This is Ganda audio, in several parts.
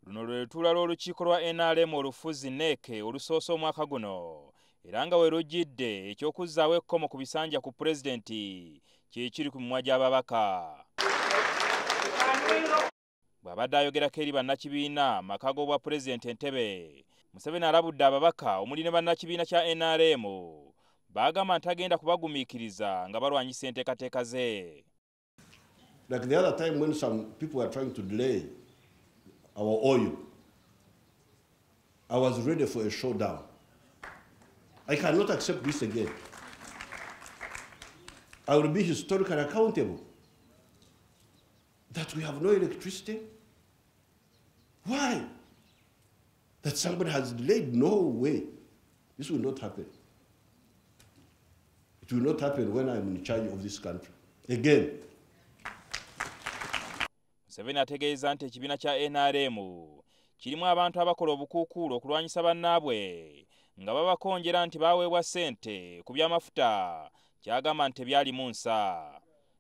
Luno lwe lutuula lw'olukiiko lwa NRM olufuzi NEC olusoose omwaka guno era nga we lujjidde eky'okuzzaawo ekkomo ku bisanja ku pulesidenti kyekiri ku mimwa gy'ababaka. Bw'abadde ayogerako eri bannakibiina maka g'obwa pulesidenti ntebbe, Museveni alabudde ababaka omuli ne bannakibiina kya NRM baagamba nti agenda kubagumiikiriza nga balwanyisa enteekateeka ze. Like the other time when some people were trying to delay our oil, I was ready for a showdown. I cannot accept this again. I will be historically accountable that we have no electricity. Why? That somebody has delayed? No way. This will not happen. It will not happen when I'm in charge of this country. Again. Museveni ategeeza nti ekibiina kya NRM kirimu abantu abakola obukuukuulu okulwanyisa bannaabwe nga babakonjera nti baweebwa ssente ku by'amafuta kyagamba nti tebyalimu nsa.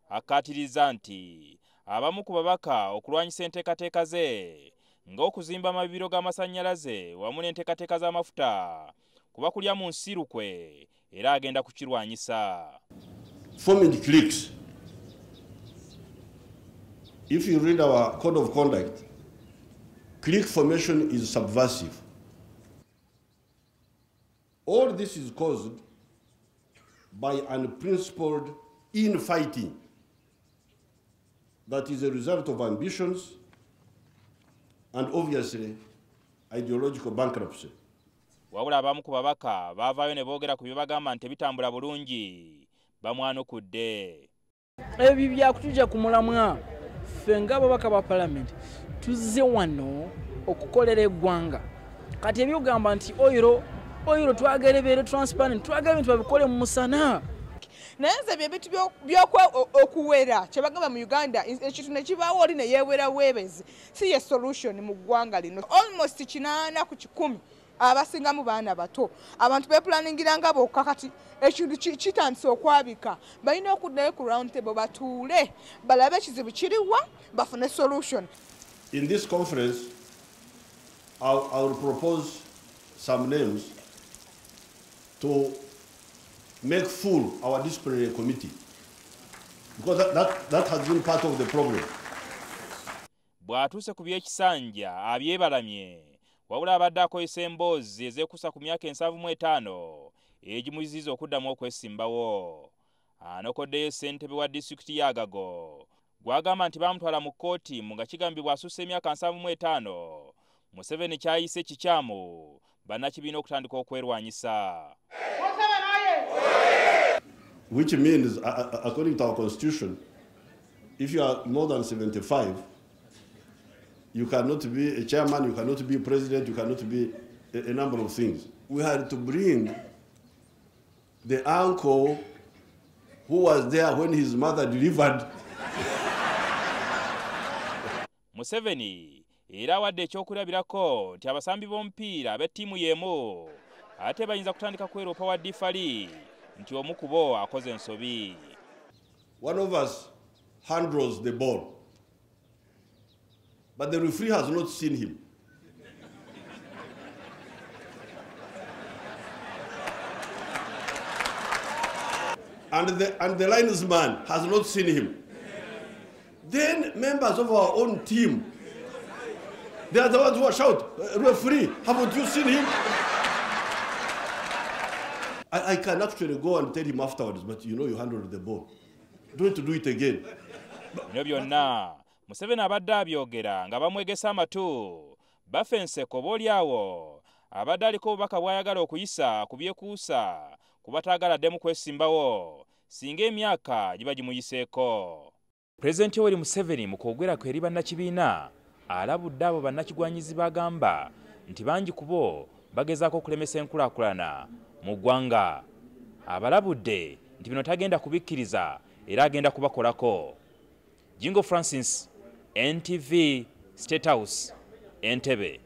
Akkaatiriza nti abamu ku babaka okulwanyisa enteekateeka ze ng'okuzimba amabibiro g'amasannyalaze wamu n'enteekateeka z'amafuta kuba kulya mu nsi lukwe era agenda kukirwanyisa. Forming cliques. If you read our code of conduct, clique formation is subversive. All this is caused by unprincipled infighting that is a result of ambitions and obviously ideological bankruptcy. Wabula abamu ku babaka baavaayo ne boogera ku bye bagamba nti bitambula bulungi bamwanukudde. Ebyo byakutujja ku mulamwa ffe ng'ababaka ba palamenti tuzze wano okukolera eggwanga. Kati ebyogamba nti oyiro twagala ebeere transparent, twagala ebintu babikole mu musana. Naye nze byebintu okuwera kye bagamba mu Uganda ekintu ne kibaawo oli ne yeewera weebezi si ye solution mu ggwanga lino. Almost 8 ku 10 abasingamu baana bato. Abantu beepulaningira nga bokka kati ekintu kitandise okwabika. Balina okuddayo ku round table batuule balabe ekizibu kiriwa bafune solution. In this conference, I will propose some names to make full our disciplinary committee, because that has been part of the problem. Bw'atuuse ku by'ekisanja abyebalamye wabula abadde akozesa emboozi ezeekuusa ku myaka 75 egimuziyiza okuddamu okwesimbawo. Anokoddeyo ssentebe wa disitulikiti y'Agago gw'agamba nti baamutwala mu kkooti nga kigambibwa asusse emyaka 75 Museveni kyayise kikyamu bannakibiina okutandika okwerwanyisa. Which means, according to our constitution, if you are more than 75, you cannot be a chairman, you cannot be a president, you cannot be a number of things. We had to bring the uncle who was there when his mother delivered. Museveni era awadde ekyokulabirako nti abasambi b'omupiira ab'ettiimu y'emu ate bayinza kutandika kweropa wa difali nti omu ku bo akoze ensobi. One of us handles the ball, but the referee has not seen him. And the linesman has not seen him. Then members of our own team, they are the ones who shout, referee, haven't you seen him? I can actually go and tell him afterwards, but you know you handled the ball. Don't do it again. Bino byonna Museveni abadde abyogera nga bamwegesa amatu bafa enseko boolyawo abadde aliko obubaka bw'ayagala okuyisa ku byekuusa ku bataagaladdemu kwesimbawo singa emyaka giba gimuyiseeko. Pulezidenti Yoweri Museveni mu kwogera eri bannakibiina alabudde abo bannakigwanyizi bagamba nti bangi ku bo bagezaako okulemesa enkulaakulana mu ggwanga. Abalabudde nti bino tagenda kubikkiriza era agenda kubakolako. Jingo Francis, NTV, State House, Ntebbe.